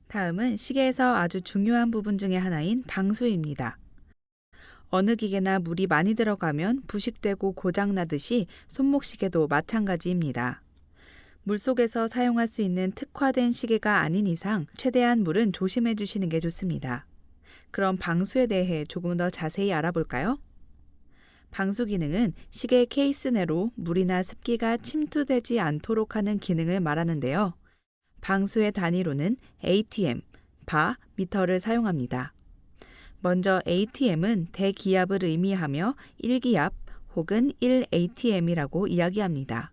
다음은 시계에서 아주 중요한 부분 중에 하나인 방수입니다. 어느 기계나 물이 많이 들어가면 부식되고 고장나듯이 손목시계도 마찬가지입니다. 물속에서 사용할 수 있는 특화된 시계가 아닌 이상 최대한 물은 조심해 주시는 게 좋습니다. 그럼 방수에 대해 조금 더 자세히 알아볼까요? 방수 기능은 시계 케이스 내로 물이나 습기가 침투되지 않도록 하는 기능을 말하는데요. 방수의 단위로는 ATM, 바, 미터를 사용합니다. 먼저 ATM은 대기압을 의미하며 1기압 혹은 1ATM이라고 이야기합니다.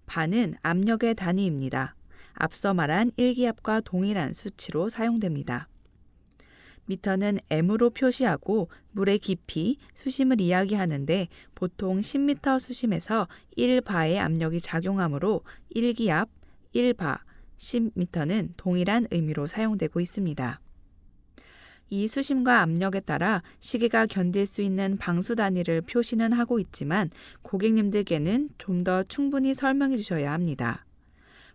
바는 압력의 단위입니다. 앞서 말한 1기압과 동일한 수치로 사용됩니다. 미터는 M으로 표시하고 물의 깊이, 수심을 이야기하는데 보통 10m 수심에서 1바의 압력이 작용하므로 1기압, 1바, 10m는 동일한 의미로 사용되고 있습니다. 이 수심과 압력에 따라 시계가 견딜 수 있는 방수 단위를 표시는 하고 있지만 고객님들께는 좀 더 충분히 설명해 주셔야 합니다.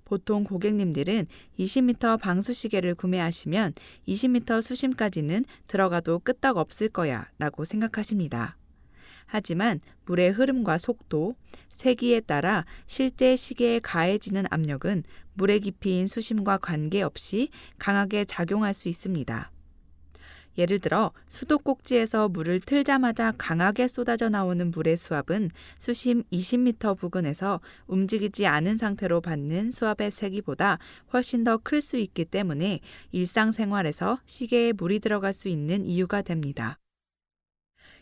보통 고객님들은 20m 방수 시계를 구매하시면 20m 수심까지는 들어가도 끄떡 없을 거야 라고 생각하십니다. 하지만 물의 흐름과 속도, 세기에 따라 실제 시계에 가해지는 압력은 물의 깊이인 수심과 관계없이 강하게 작용할 수 있습니다. 예를 들어 수도꼭지에서 물을 틀자마자 강하게 쏟아져 나오는 물의 수압은 수심 20m 부근에서 움직이지 않은 상태로 받는 수압의 세기보다 훨씬 더 클 수 있기 때문에 일상생활에서 시계에 물이 들어갈 수 있는 이유가 됩니다.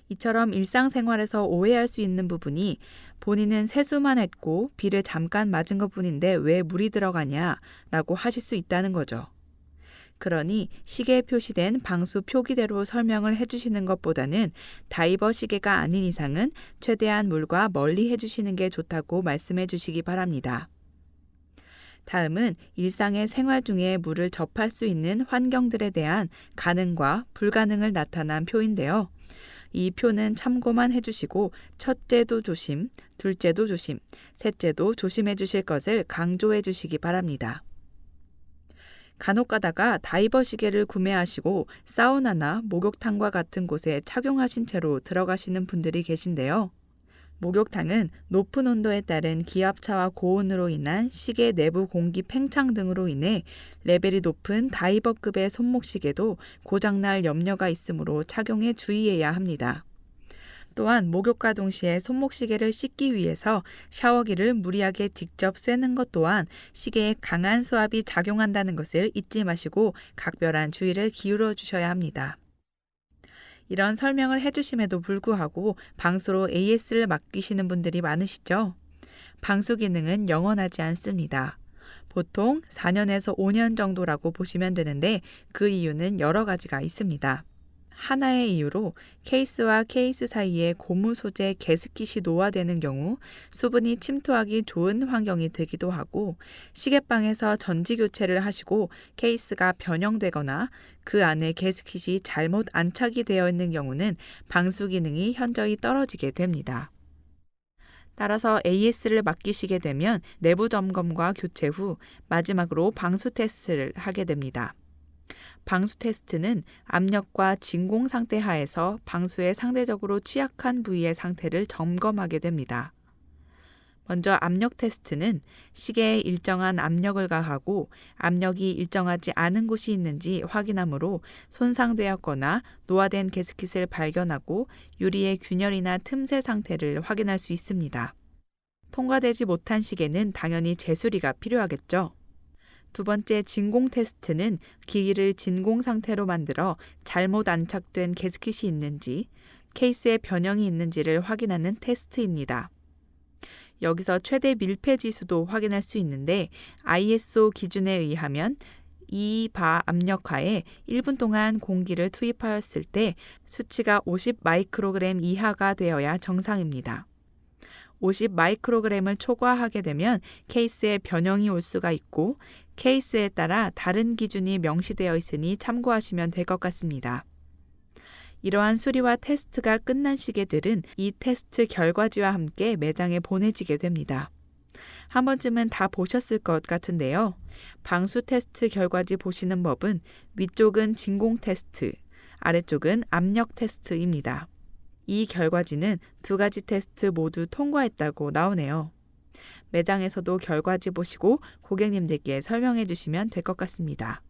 이처럼 일상생활에서 오해할 수 있는 부분이 본인은 세수만 했고 비를 잠깐 맞은 것뿐인데 왜 물이 들어가냐 라고 하실 수 있다는 거죠. 그러니 시계에 표시된 방수 표기대로 설명을 해주시는 것보다는 다이버 시계가 아닌 이상은 최대한 물과 멀리 해주시는 게 좋다고 말씀해 주시기 바랍니다. 다음은 일상의 생활 중에 물을 접할 수 있는 환경들에 대한 가능과 불가능을 나타낸 표인데요. 이 표는 참고만 해주시고 첫째도 조심, 둘째도 조심, 셋째도 조심해 주실 것을 강조해 주시기 바랍니다. 간혹 가다가 다이버 시계를 구매하시고 사우나나 목욕탕과 같은 곳에 착용하신 채로 들어가시는 분들이 계신데요. 목욕탕은 높은 온도에 따른 기압차와 고온으로 인한 시계 내부 공기 팽창 등으로 인해 레벨이 높은 다이버급의 손목시계도 고장날 염려가 있으므로 착용에 주의해야 합니다. 또한 목욕과 동시에 손목시계를 씻기 위해서 샤워기를 무리하게 직접 쐬는 것 또한 시계에 강한 수압이 작용한다는 것을 잊지 마시고 각별한 주의를 기울여 주셔야 합니다. 이런 설명을 해주심에도 불구하고 방수로 AS를 맡기시는 분들이 많으시죠? 방수 기능은 영원하지 않습니다. 보통 4년에서 5년 정도라고 보시면 되는데 그 이유는 여러 가지가 있습니다. 하나의 이유로 케이스와 케이스 사이에 고무 소재 게스킷이 노화되는 경우 수분이 침투하기 좋은 환경이 되기도 하고 시계방에서 전지 교체를 하시고 케이스가 변형되거나 그 안에 게스킷이 잘못 안착이 되어 있는 경우는 방수 기능이 현저히 떨어지게 됩니다. 따라서 AS를 맡기시게 되면 내부 점검과 교체 후 마지막으로 방수 테스트를 하게 됩니다. 방수 테스트는 압력과 진공 상태 하에서 방수에 상대적으로 취약한 부위의 상태를 점검하게 됩니다. 먼저 압력 테스트는 시계에 일정한 압력을 가하고 압력이 일정하지 않은 곳이 있는지 확인하므로 손상되었거나 노화된 게스킷을 발견하고 유리의 균열이나 틈새 상태를 확인할 수 있습니다. 통과되지 못한 시계는 당연히 재수리가 필요하겠죠. 두 번째 진공 테스트는 기기를 진공 상태로 만들어 잘못 안착된 게스킷이 있는지, 케이스에 변형이 있는지를 확인하는 테스트입니다. 여기서 최대 밀폐 지수도 확인할 수 있는데 ISO 기준에 의하면 2바 압력하에 1분 동안 공기를 투입하였을 때 수치가 50 마이크로그램 이하가 되어야 정상입니다. 50 마이크로그램을 초과하게 되면 케이스에 변형이 올 수가 있고 케이스에 따라 다른 기준이 명시되어 있으니 참고하시면 될 것 같습니다. 이러한 수리와 테스트가 끝난 시계들은 이 테스트 결과지와 함께 매장에 보내지게 됩니다. 한 번쯤은 다 보셨을 것 같은데요. 방수 테스트 결과지 보시는 법은 위쪽은 진공 테스트, 아래쪽은 압력 테스트입니다. 이 결과지는 두 가지 테스트 모두 통과했다고 나오네요. 매장에서도 결과지 보시고 고객님들께 설명해 주시면 될 것 같습니다.